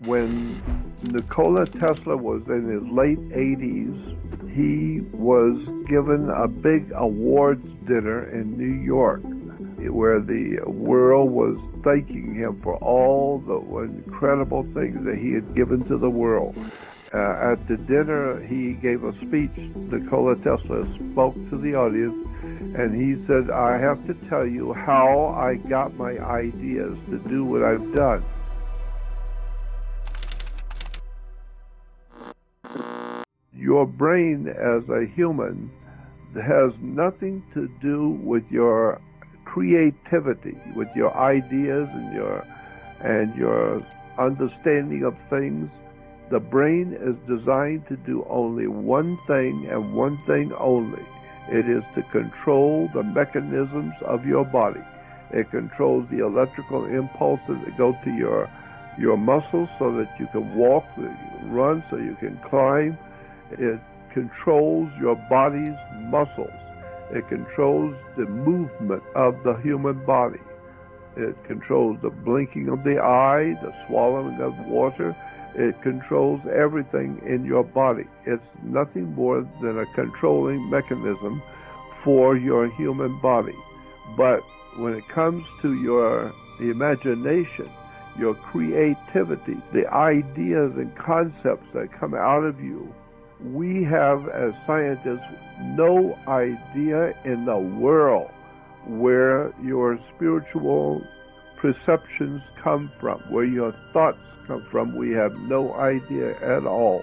When Nikola Tesla was in his late 80s, he was given a big awards dinner in New York where the world was thanking him for all the incredible things that he had given to the world. At the dinner, he gave a speech. Nikola Tesla spoke to the audience, and he said, "I have to tell you how I got my ideas to do what I've done." Your brain as a human has nothing to do with your creativity, with your ideas and your understanding of things. The brain is designed to do only one thing and one thing only. It is to control the mechanisms of your body. It controls the electrical impulses that go to your muscles so that you can walk, run, so you can climb. It controls your body's muscles. It controls the movement of the human body. It controls the blinking of the eye, the swallowing of water. It controls everything in your body. It's nothing more than a controlling mechanism for your human body. But when it comes to your imagination, your creativity, the ideas and concepts that come out of you, we have, as scientists, no idea in the world where your spiritual perceptions come from, where your thoughts come from. We have no idea at all.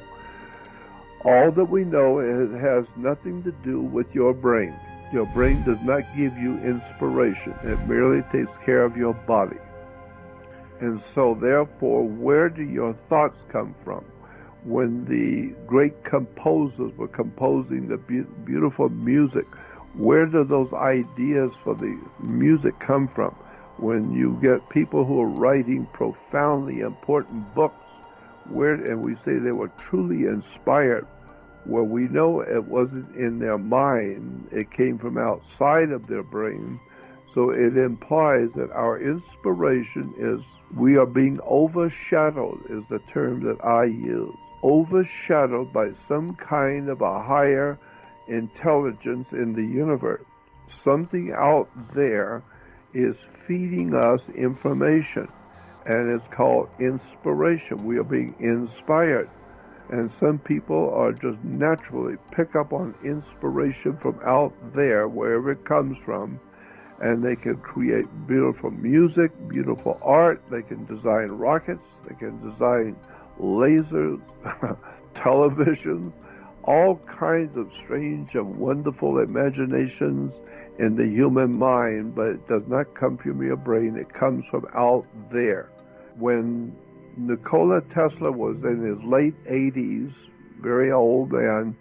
All that we know is it has nothing to do with your brain. Your brain does not give you inspiration. It merely takes care of your body. And so, therefore, where do your thoughts come from? When the great composers were composing the beautiful music, where do those ideas for the music come from? When you get people who are writing profoundly important books, and we say they were truly inspired, well, we know it wasn't in their mind, it came from outside of their brain. So it implies that our inspiration is, we are being overshadowed, is the term that I use. Overshadowed by some kind of a higher intelligence in the universe. Something out there is feeding us information, and it's called inspiration. We are being inspired, and some people are just naturally pick up on inspiration from out there, wherever it comes from, and they can create beautiful music, beautiful art. They can design rockets, they can design lasers, televisions, all kinds of strange and wonderful imaginations in the human mind, but it does not come from your brain. It comes from out there. When Nikola Tesla was in his late 80s, very old man,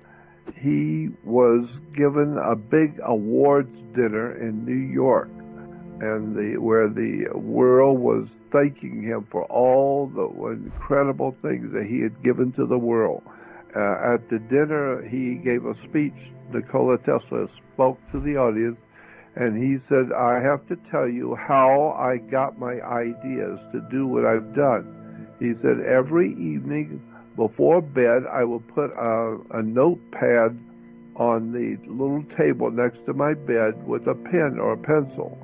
he was given a big awards dinner in New York, and where the world was thanking him for all the incredible things that he had given to the world. At the dinner, he gave a speech. Nikola Tesla spoke to the audience, and he said, "I have to tell you how I got my ideas to do what I've done." He said, "Every evening before bed, I will put a notepad on the little table next to my bed with a pen or a pencil."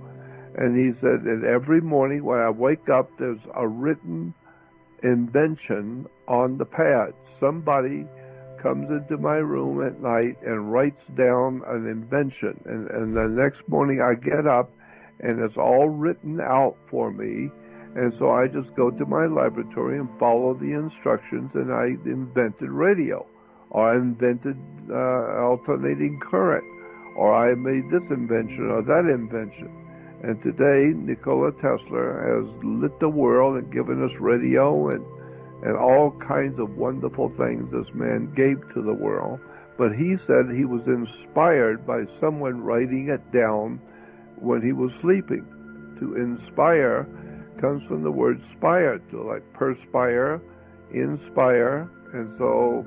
And he said that every morning when I wake up, there's a written invention on the pad. Somebody comes into my room at night and writes down an invention. And the next morning I get up and it's all written out for me. And so I just go to my laboratory and follow the instructions, and I invented radio, or I invented alternating current, or I made this invention or that invention. And today, Nikola Tesla has lit the world and given us radio and all kinds of wonderful things this man gave to the world. But he said he was inspired by someone writing it down when he was sleeping. To inspire comes from the word spire, to like perspire, inspire. And so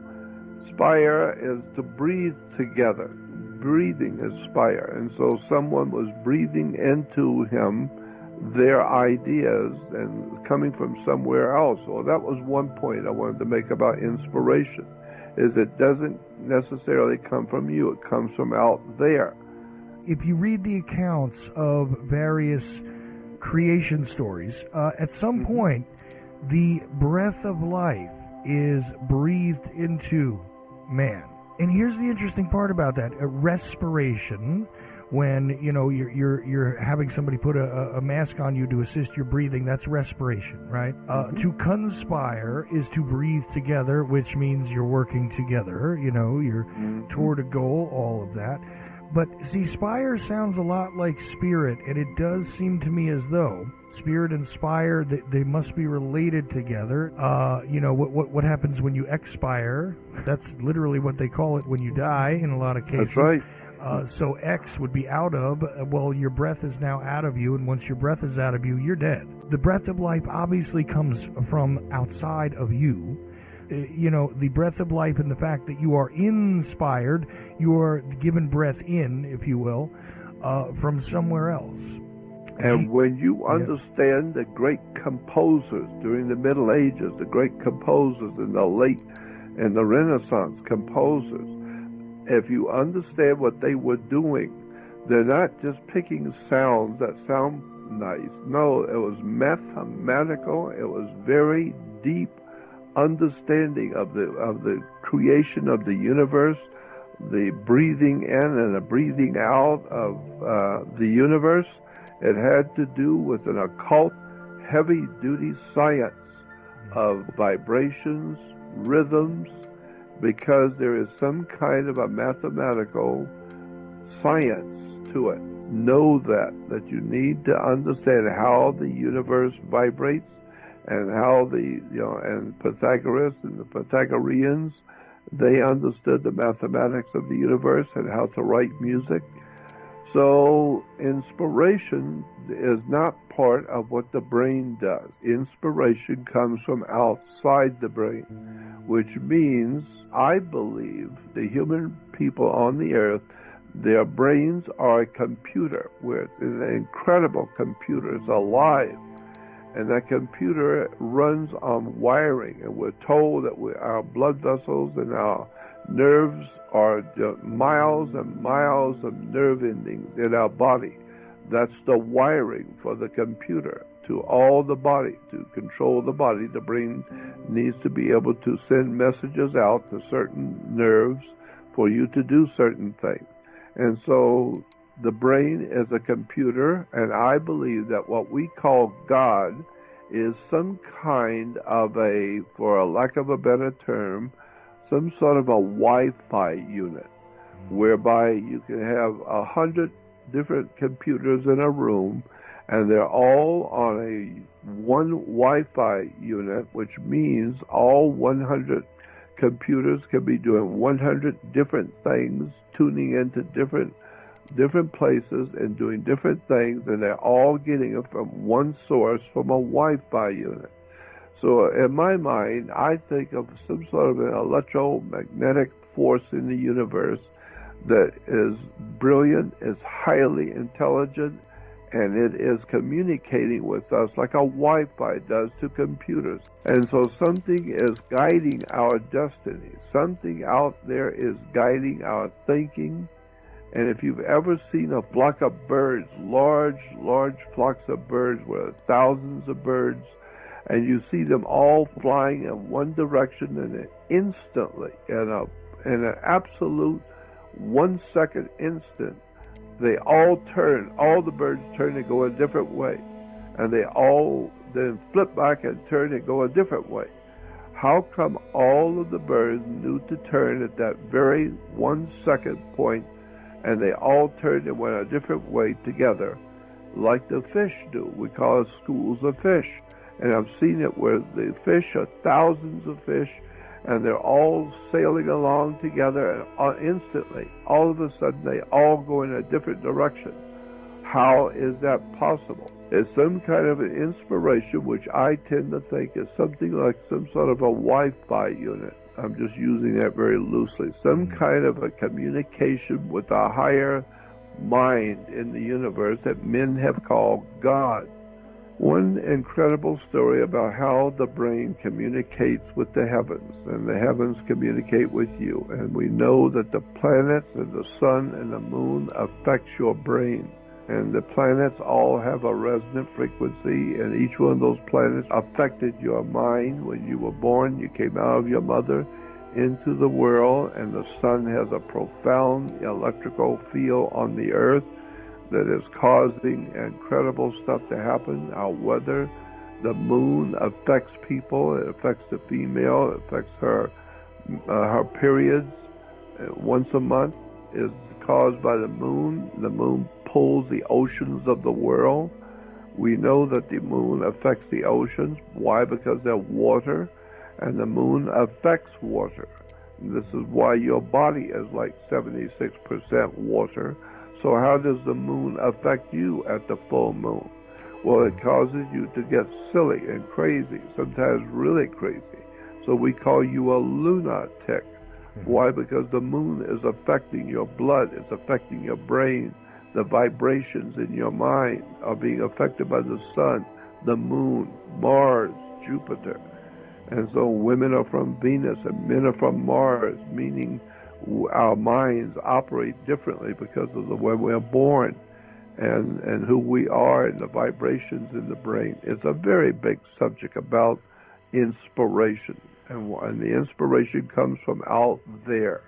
spire is to breathe together. Breathing is spire. And so someone was breathing into him their ideas and coming from somewhere else. So that was one point I wanted to make about inspiration, is it doesn't necessarily come from you, it comes from out there. If you read the accounts of various creation stories, at some point the breath of life is breathed into man. And here's the interesting part about that: a respiration. When you're having somebody put a mask on you to assist your breathing, that's respiration, right? To conspire is to breathe together, which means you're working together. You're toward a goal, all of that. But see, spire sounds a lot like spirit, and it does seem to me as though spirit and spire, they must be related together. What happens when you expire? That's literally what they call it when you die in a lot of cases. That's right. So X would be out of, well, your breath is now out of you, and once your breath is out of you, you're dead. The breath of life obviously comes from outside of you. The breath of life and the fact that you are inspired, you are given breath in, if you will, from somewhere else. And when you understand the great composers during the Middle Ages, the great composers in the Renaissance composers, if you understand what they were doing, they're not just picking sounds that sound nice. No, it was mathematical. It was very deep understanding of the creation of the universe, the breathing in and the breathing out of the universe. It had to do with an occult, heavy-duty science of vibrations, rhythms, because there is some kind of a mathematical science to it. Know that you need to understand how the universe vibrates, and how and Pythagoras and the Pythagoreans, they understood the mathematics of the universe and how to write music. So inspiration is not part of what the brain does. Inspiration comes from outside the brain, which means I believe the human people on the earth, their brains are a computer, where it's an incredible computer. It's alive. And that computer runs on wiring. And we're told that our blood vessels and our nerves are miles and miles of nerve endings in our body. That's the wiring for the computer to all the body, to control the body. The brain needs to be able to send messages out to certain nerves for you to do certain things. And so the brain is a computer, and I believe that what we call God is some kind of for a lack of a better term, some sort of a Wi-Fi unit, whereby you can have 100 different computers in a room, and they're all on one Wi-Fi unit, which means all 100 computers can be doing 100 different things, tuning into different places and doing different things, and they're all getting it from one source, from a Wi-Fi unit. So in my mind, I think of some sort of an electromagnetic force in the universe that is brilliant, is highly intelligent, and it is communicating with us like a Wi-Fi does to computers. And so something is guiding our destiny. Something out there is guiding our thinking. And if you've ever seen a flock of birds, large flocks of birds with thousands of birds, and you see them all flying in one direction, and instantly, in an absolute 1 second instant, they all turn, all the birds turn and go a different way. And they all then flip back and turn and go a different way. How come all of the birds knew to turn at that very 1 second point, and they all turned and went a different way together, like the fish do? We call it schools of fish. And I've seen it where the fish are thousands of fish, and they're all sailing along together, and instantly, all of a sudden, they all go in a different direction. How is that possible? It's some kind of an inspiration, which I tend to think is something like some sort of a Wi-Fi unit. I'm just using that very loosely. Some kind of a communication with a higher mind in the universe that men have called God. One incredible story about how the brain communicates with the heavens, and the heavens communicate with you. And we know that the planets and the sun and the moon affects your brain. And the planets all have a resonant frequency, and each one of those planets affected your mind. When you were born, you came out of your mother into the world, and the sun has a profound electrical field on the earth that is causing incredible stuff to happen. Our weather, the moon affects people. It affects the female. It affects her periods. Once a month is caused by the moon. The moon pulls the oceans of the world. We know that the moon affects the oceans. Why? Because they're water, and the moon affects water. And this is why your body is like 76% water. So how does the moon affect you at the full moon? Well, it causes you to get silly and crazy, sometimes really crazy. So we call you a lunatic. Why? Because the moon is affecting your blood, it's affecting your brain. The vibrations in your mind are being affected by the sun, the moon, Mars, Jupiter. And so women are from Venus and men are from Mars, meaning our minds operate differently because of the way we're born and who we are and the vibrations in the brain. It's a very big subject about inspiration. And the inspiration comes from out there.